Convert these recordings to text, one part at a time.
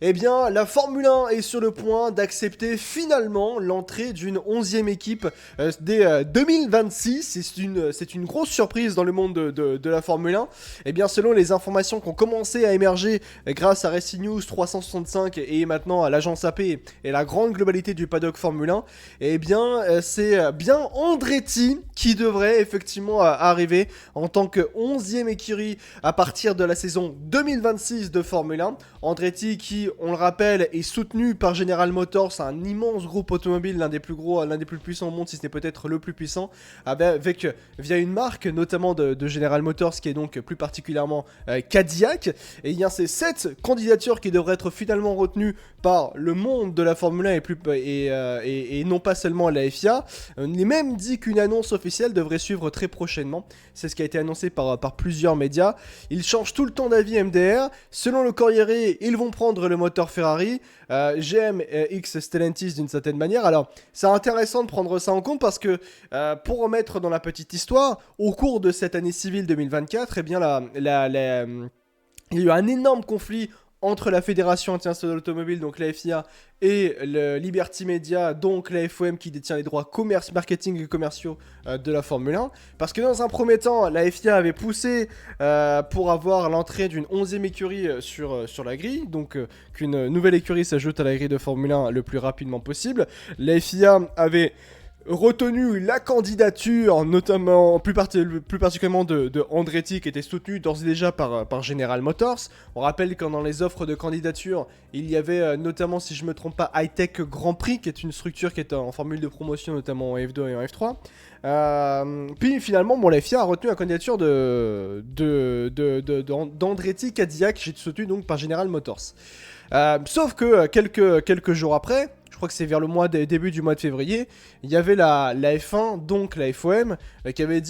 Eh bien, la Formule 1 est sur le point d'accepter finalement l'entrée d'une 11e équipe dès 2026. C'est une grosse surprise dans le monde de la Formule 1. Eh bien, selon les informations qui ont commencé à émerger grâce à Racing News 365 et maintenant à l'agence AP et la grande globalité du paddock Formule 1, eh bien, c'est bien Andretti qui devrait effectivement arriver en tant que 11e écurie à partir de la saison 2026 de Formule 1. Andretti qui, on le rappelle, est soutenu par General Motors, un immense groupe automobile, l'un des plus gros, l'un des plus puissants au monde, si ce n'est peut-être le plus puissant, via une marque notamment de General Motors qui est donc plus particulièrement Cadillac. Et il y a ces 7 candidatures qui devraient être finalement retenues par le monde de la Formule 1 et non pas seulement la FIA. Il est même dit qu'une annonce officielle devrait suivre très prochainement. C'est ce qui a été annoncé par plusieurs médias. Ils changent tout le temps d'avis MDR. Selon le Corriere, ils vont prendre le moteur Ferrari, GM X Stellantis d'une certaine manière. Alors, c'est intéressant de prendre ça en compte parce que, pour remettre dans la petite histoire, au cours de cette année civile 2024, eh bien, il y a eu un énorme conflit entre la Fédération internationale automobile, donc la FIA, et le Liberty Media, donc la FOM qui détient les droits marketing et commerciaux de la Formule 1. Parce que dans un premier temps, la FIA avait poussé pour avoir l'entrée d'une 11e écurie sur la grille, donc qu'une nouvelle écurie s'ajoute à la grille de Formule 1 le plus rapidement possible. La FIA avait retenu la candidature, notamment plus particulièrement de Andretti, qui était soutenu d'ores et déjà par General Motors. On rappelle que dans les offres de candidature, il y avait notamment, si je ne me trompe pas, Hightech Grand Prix, qui est une structure qui est en formule de promotion, notamment en F2 et en F3. Puis finalement, la FIA a retenu la candidature d'Andretti Cadillac, qui est soutenu donc par General Motors. Sauf que quelques jours après, je crois que c'est vers le début du mois de février, il y avait la F1, donc la FOM, qui avait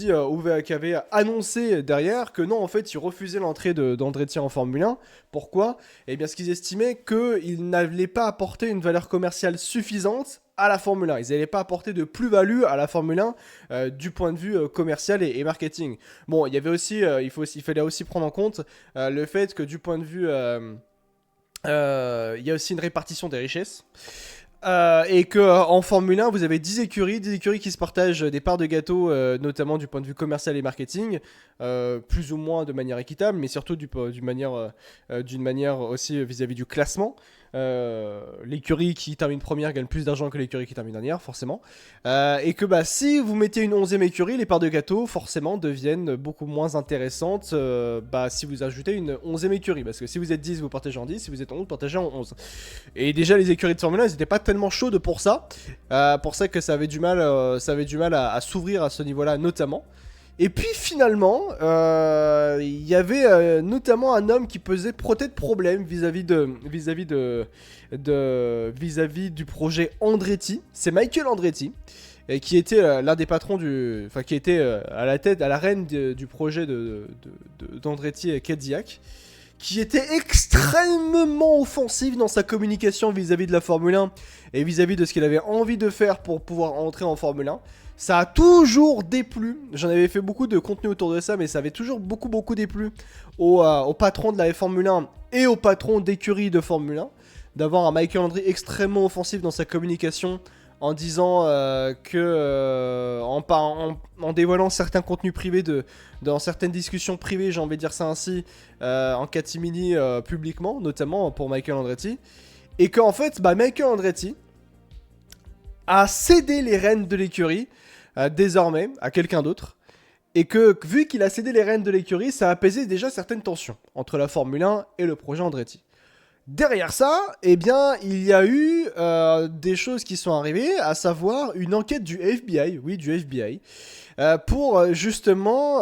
annoncé derrière que non, en fait, ils refusaient l'entrée d'Andretti en Formule 1. Pourquoi ? Eh bien, parce qu'ils estimaient qu'ils n'allaient pas apporter une valeur commerciale suffisante à la Formule 1. Ils n'allaient pas apporter de plus-value à la Formule 1 du point de vue commercial et marketing. Bon, il y avait aussi, il fallait aussi prendre en compte le fait que du point de vue... il y a aussi une répartition des richesses. Et que en Formule 1, vous avez 10 écuries qui se partagent des parts de gâteau, notamment du point de vue commercial et marketing, plus ou moins de manière équitable, mais surtout d'une manière aussi vis-à-vis du classement. L'écurie qui termine première gagne plus d'argent que l'écurie qui termine dernière, forcément. Et que si vous mettez une 11e écurie, les parts de gâteau, forcément, deviennent beaucoup moins intéressantes si vous ajoutez une 11e écurie. Parce que si vous êtes 10, vous partagez en 10, si vous êtes en 11, vous partagez en 11. Et déjà, les écuries de Formule 1, elles n'étaient pas tellement chaudes pour ça. Pour ça que ça avait du mal à s'ouvrir à ce niveau-là, notamment. Et puis finalement, il y avait notamment un homme qui posait peut-être problème vis-à-vis du projet Andretti. C'est Michael Andretti, et qui était l'un des patrons qui était à la reine du projet d'Andretti et Cadillac, qui était extrêmement offensif dans sa communication vis-à-vis de la Formule 1 et vis-à-vis de ce qu'il avait envie de faire pour pouvoir entrer en Formule 1. Ça a toujours déplu, j'en avais fait beaucoup de contenu autour de ça, mais ça avait toujours beaucoup déplu au patron de la Formule 1 et au patron d'écurie de Formule 1, d'avoir un Michael Andretti extrêmement offensif dans sa communication, en disant en dévoilant certains contenus privés dans certaines discussions privées, j'ai envie de dire ça ainsi, en catimini publiquement, notamment pour Michael Andretti, et qu'en fait, Michael Andretti a cédé les rênes de l'écurie désormais à quelqu'un d'autre, et que vu qu'il a cédé les rênes de l'écurie, ça a apaisé déjà certaines tensions entre la Formule 1 et le projet Andretti. Derrière ça, eh bien, il y a eu des choses qui sont arrivées, à savoir une enquête du FBI, oui, du FBI, pour justement,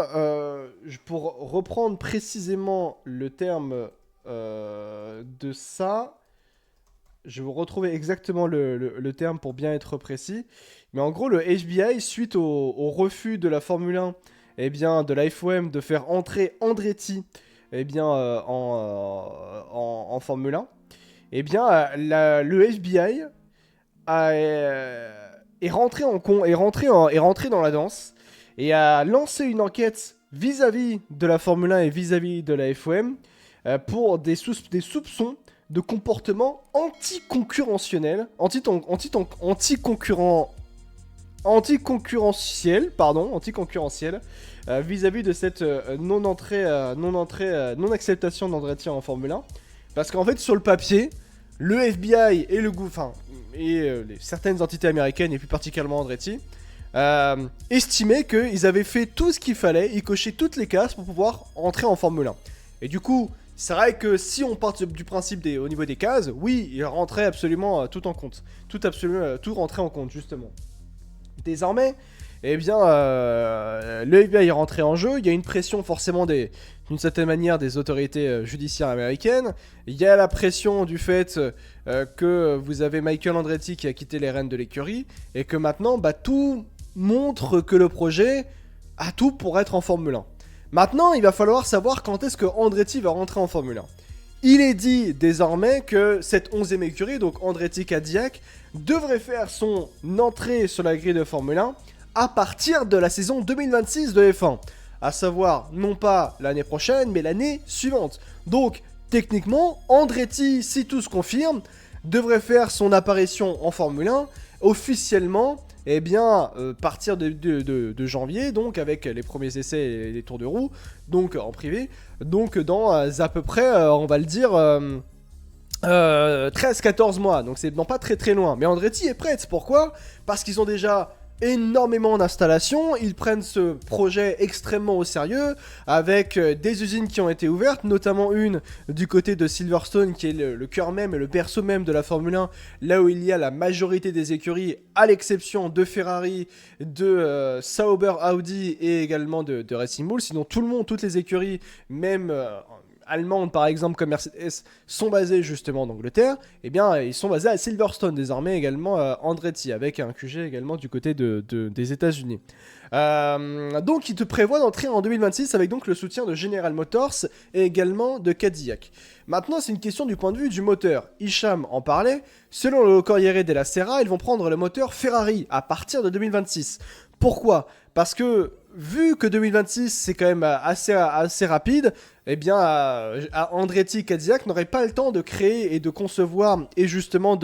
pour reprendre précisément le terme de ça, je vais vous retrouver exactement le terme pour bien être précis, mais en gros, le FBI, suite au refus de la Formule 1, eh bien, de la FOM de faire entrer Andretti en Formule 1, eh bien, le FBI est rentré dans la danse et a lancé une enquête vis-à-vis de la Formule 1 et vis-à-vis de la FOM pour des soupçons de comportement anticoncurrentiel, anticoncurrentiel, pardon, anticoncurrentiel, vis-à-vis de cette non-acceptation d'Andretti en Formule 1. Parce qu'en fait, sur le papier, le FBI et certaines entités américaines, et plus particulièrement Andretti, estimaient qu'ils avaient fait tout ce qu'il fallait, ils cochaient toutes les cases pour pouvoir entrer en Formule 1. Et du coup, c'est vrai que si on part du principe au niveau des cases, oui, ils rentraient absolument tout en compte. Tout rentrait en compte, justement. Désormais, eh bien, le FBI est rentré en jeu. Il y a une pression forcément d'une certaine manière des autorités judiciaires américaines. Il y a la pression du fait que vous avez Michael Andretti qui a quitté les rênes de l'écurie et que maintenant, tout montre que le projet a tout pour être en Formule 1. Maintenant, il va falloir savoir quand est-ce que Andretti va rentrer en Formule 1. Il est dit désormais que cette 11e écurie, donc Andretti Cadillac, devrait faire son entrée sur la grille de Formule 1 à partir de la saison 2026 de F1. À savoir, non pas l'année prochaine, mais l'année suivante. Donc, techniquement, Andretti, si tout se confirme, devrait faire son apparition en Formule 1 officiellement, partir de janvier, donc avec les premiers essais et les tours de roue, donc en privé, donc dans à peu près, on va le dire, 13-14 mois, donc c'est pas très très loin. Mais Andretti est prête, pourquoi ? Parce qu'ils ont déjà énormément d'installations, ils prennent ce projet extrêmement au sérieux, avec des usines qui ont été ouvertes, notamment une du côté de Silverstone, qui est le cœur même et le berceau même de la Formule 1, là où il y a la majorité des écuries, à l'exception de Ferrari, de Sauber Audi et également de Racing Bull. Sinon toutes les écuries, même allemandes par exemple comme Mercedes, sont basées justement en Angleterre. Ils sont basés à Silverstone désormais également, Andretti, avec un QG également du côté des États-Unis. Donc il te prévoit d'entrer en 2026 avec donc le soutien de General Motors et également de Cadillac. Maintenant, c'est une question du point de vue du moteur. Hicham en parlait. Selon le Corriere della Sera, ils vont prendre le moteur Ferrari à partir de 2026. Pourquoi ? Parce que vu que 2026 c'est quand même assez rapide, Andretti Cadillac n'aurait pas le temps de créer et de concevoir et justement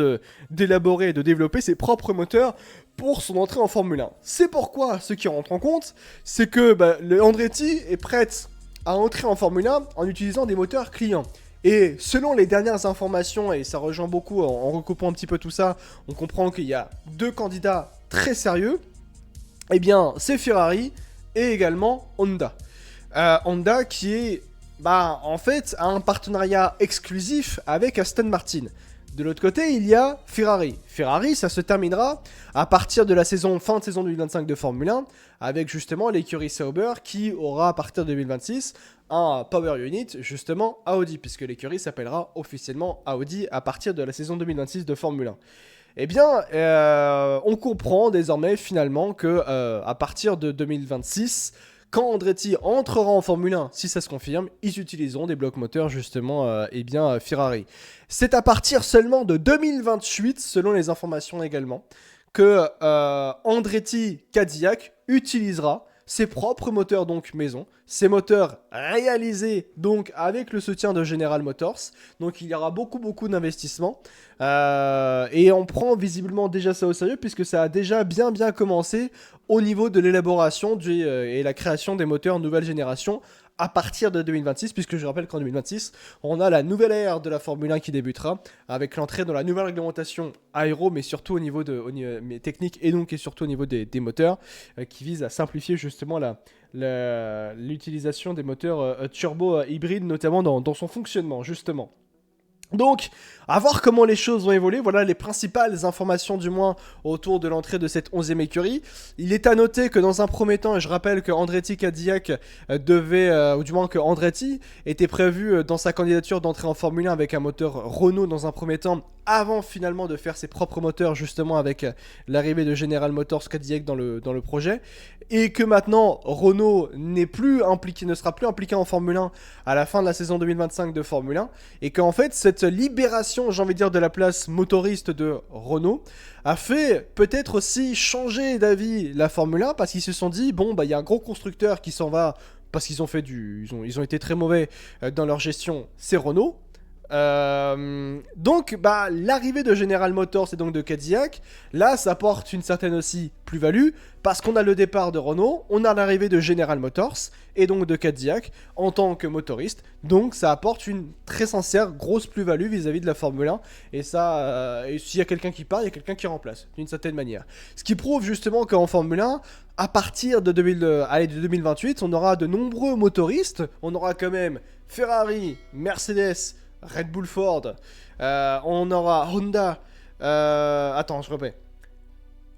d'élaborer et de développer ses propres moteurs pour son entrée en Formule 1. C'est pourquoi ce qui rentre en compte, c'est que le Andretti est prête à entrer en Formule 1 en utilisant des moteurs clients. Et selon les dernières informations, et ça rejoint beaucoup en recoupant un petit peu tout ça, on comprend qu'il y a deux candidats très sérieux. C'est Ferrari et également Honda. Honda qui est en fait a un partenariat exclusif avec Aston Martin. De l'autre côté, il y a Ferrari. Ferrari, ça se terminera à partir de la fin de saison 2025 de Formule 1, avec justement l'écurie Sauber qui aura à partir de 2026 un Power Unit, justement Audi, puisque l'écurie s'appellera officiellement Audi à partir de la saison 2026 de Formule 1. On comprend désormais finalement que à partir de 2026, quand Andretti entrera en Formule 1, si ça se confirme, ils utiliseront des blocs moteurs justement Ferrari. C'est à partir seulement de 2028, selon les informations également, que Andretti Cadillac utilisera ses propres moteurs donc maison, ces moteurs réalisés donc avec le soutien de General Motors. Donc il y aura beaucoup d'investissements et on prend visiblement déjà ça au sérieux puisque ça a déjà bien commencé au niveau de l'élaboration et la création des moteurs nouvelle génération à partir de 2026, puisque je rappelle qu'en 2026, on a la nouvelle ère de la Formule 1 qui débutera, avec l'entrée dans la nouvelle réglementation aéro, mais surtout au niveau technique et surtout au niveau des moteurs, qui vise à simplifier justement l'utilisation des moteurs turbo hybrides, notamment dans son fonctionnement, justement. Donc, à voir comment les choses vont évoluer. Voilà les principales informations du moins autour de l'entrée de cette 11e écurie. Il est à noter que dans un premier temps, et je rappelle que Andretti Cadillac ou du moins que Andretti était prévu dans sa candidature d'entrer en Formule 1 avec un moteur Renault dans un premier temps, avant finalement de faire ses propres moteurs justement avec l'arrivée de General Motors Cadillac dans le projet. Et que maintenant, Renault ne sera plus impliqué en Formule 1 à la fin de la saison 2025 de Formule 1. Et qu'en fait, cette libération, j'ai envie de dire, de la place motoriste de Renault a fait peut-être aussi changer d'avis la Formule 1 parce qu'ils se sont dit, il y a un gros constructeur qui s'en va parce qu'ils ont été très mauvais dans leur gestion, c'est Renault. Donc, bah, l'arrivée de General Motors et donc de Cadillac, là, ça apporte une certaine aussi plus-value, parce qu'on a le départ de Renault, on a l'arrivée de General Motors, et donc de Cadillac, en tant que motoriste, donc ça apporte une très sincère, grosse plus-value vis-à-vis de la Formule 1, et ça, et s'il y a quelqu'un qui part, il y a quelqu'un qui remplace, d'une certaine manière. Ce qui prouve justement qu'en Formule 1, à partir de 2028, on aura de nombreux motoristes, on aura quand même Ferrari, Mercedes, Red Bull Ford, on aura Honda, attends, je repets.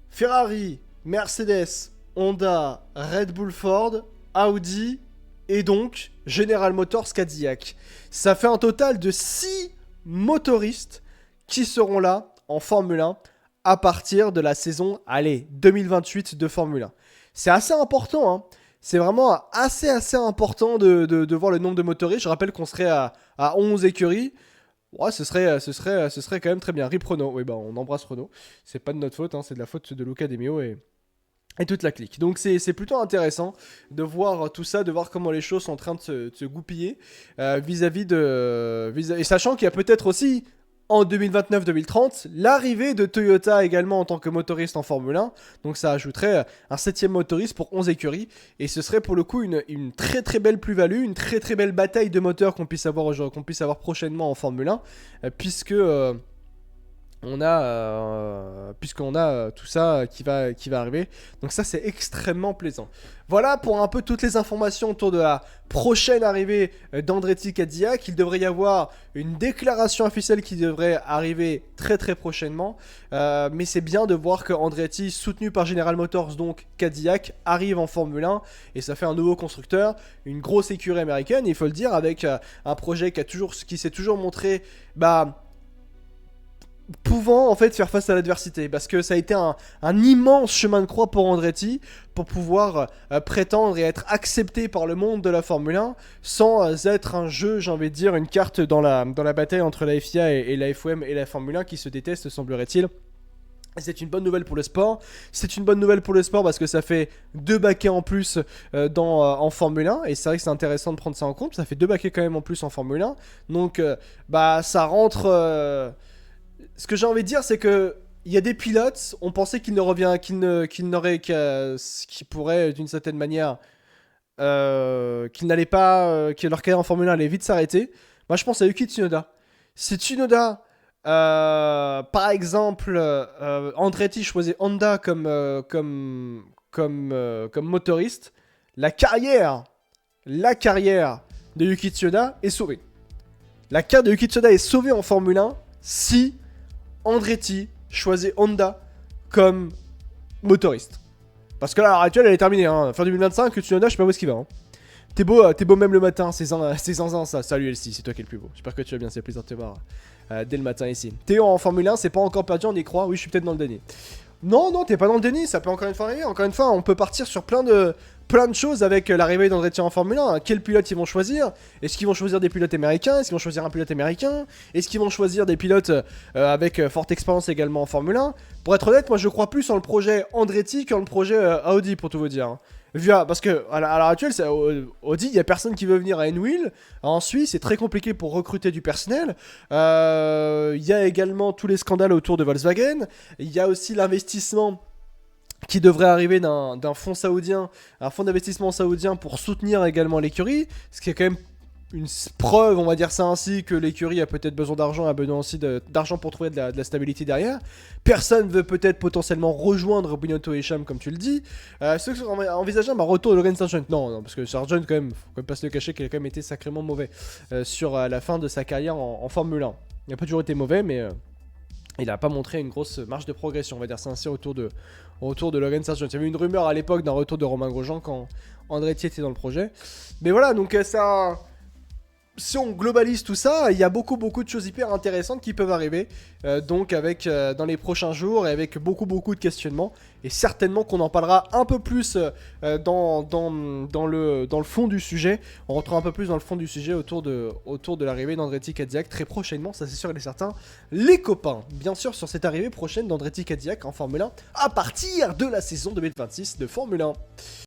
Ferrari, Mercedes, Honda, Red Bull Ford, Audi et donc General Motors Cadillac. Ça fait un total de 6 motoristes qui seront là en Formule 1 à partir de la saison, allez, 2028 de Formule 1. C'est assez important, hein. C'est vraiment assez important de voir le nombre de motoristes. Je rappelle qu'on serait à 11 écuries. Ouais, ce serait quand même très bien. Rip Renault. Oui, bah on embrasse Renault. C'est pas de notre faute, hein, c'est de la faute de Luca De Meo et toute la clique. Donc c'est plutôt intéressant de voir tout ça, de voir comment les choses sont en train de se goupiller et sachant qu'il y a peut-être aussi en 2029-2030 l'arrivée de Toyota également en tant que motoriste en Formule 1. Donc ça ajouterait un 7ème motoriste pour 11 écuries et ce serait pour le coup une très belle plus-value, une très belle bataille de moteurs qu'on puisse avoir prochainement en Formule 1 puisque puisqu'on a tout ça qui va arriver. Donc ça c'est extrêmement plaisant. Voilà pour un peu toutes les informations autour de la prochaine arrivée d'Andretti Cadillac. Il devrait y avoir une déclaration officielle qui devrait arriver très prochainement. Mais c'est bien de voir que Andretti, soutenu par General Motors, donc Cadillac, arrive en Formule 1. Et ça fait un nouveau constructeur, une grosse écurie américaine, il faut le dire, avec un projet qui s'est toujours montré pouvant en fait faire face à l'adversité, parce que ça a été un immense chemin de croix pour Andretti pour pouvoir prétendre et être accepté par le monde de la Formule 1 sans être un jeu, j'ai envie de dire, une carte dans la bataille entre la FIA et la FOM et la Formule 1 qui se détestent, semblerait-il. C'est une bonne nouvelle pour le sport. C'est une bonne nouvelle pour le sport parce que ça fait 2 baquets en plus en Formule 1. Et c'est vrai que c'est intéressant de prendre ça en compte. Ça fait 2 baquets quand même en plus en Formule 1. Donc ça rentre... Ce que j'ai envie de dire, c'est que il y a des pilotes, on pensait qu'ils n'auraient qui pourraient d'une certaine manière, qu'ils n'allaient pas, que leur carrière en Formule 1 allait vite s'arrêter. Moi, je pense à Yuki Tsunoda. Si Tsunoda, par exemple, Andretti choisit Honda comme motoriste, la carrière de Yuki Tsunoda est sauvée. La carrière de Yuki Tsunoda est sauvée en Formule 1 si Andretti choisit Honda comme motoriste. Parce que là, à l'heure actuelle, elle est terminée. Hein. Fin 2025, Tsunoda, je sais pas où est-ce qu'il va. Hein. T'es beau même le matin, c'est zinzin ça. Salut Elsie, c'est toi qui es le plus beau. J'espère que tu vas bien, c'est plaisir de te voir dès le matin ici. Théo en Formule 1, c'est pas encore perdu, on y croit. Oui, je suis peut-être dans le déni. Non, t'es pas dans le déni, ça peut encore une fois arriver. Encore une fois, on peut partir sur plein de choses avec l'arrivée d'Andretti en Formule 1. Quel pilote ils vont choisir? Est-ce qu'ils vont choisir des pilotes américains? Est-ce qu'ils vont choisir un pilote américain? Est-ce qu'ils vont choisir des pilotes avec forte expérience également en Formule 1? Pour être honnête, moi je crois plus en le projet Andretti qu'en le projet Audi, pour tout vous dire. Parce que à l'heure actuelle, Audi, il n'y a personne qui veut venir à N-Wheel. En Suisse, c'est très compliqué pour recruter du personnel. Il y a également tous les scandales autour de Volkswagen. Il y a aussi l'investissement qui devrait arriver d'un fonds saoudien, un fonds d'investissement saoudien pour soutenir également l'écurie, ce qui est quand même une preuve, on va dire ça ainsi, que l'écurie a peut-être besoin d'argent, a besoin aussi d'argent pour trouver de la stabilité derrière. Personne veut peut-être potentiellement rejoindre Binotto et Hicham, comme tu le dis. Ceux qui envisagent un retour de Logan Sargent, non, parce que Sargent, quand même, faut quand même pas se le cacher, qu'il a quand même été sacrément mauvais sur la fin de sa carrière en Formule 1. Il n'a pas toujours été mauvais, mais il n'a pas montré une grosse marge de progression, on va dire ça ainsi, autour de Logan Sargent. Il y avait une rumeur à l'époque d'un retour de Romain Grosjean quand Andretti était dans le projet. Mais voilà, donc ça... Si on globalise tout ça, il y a beaucoup de choses hyper intéressantes qui peuvent arriver donc avec dans les prochains jours et avec beaucoup de questionnements, et certainement qu'on en parlera un peu plus dans le fond du sujet. On rentrera un peu plus dans le fond du sujet autour de l'arrivée d'Andretti Cadillac très prochainement, ça c'est sûr et certain, les copains, bien sûr, sur cette arrivée prochaine d'Andretti Cadillac en Formule 1 à partir de la saison 2026 de Formule 1.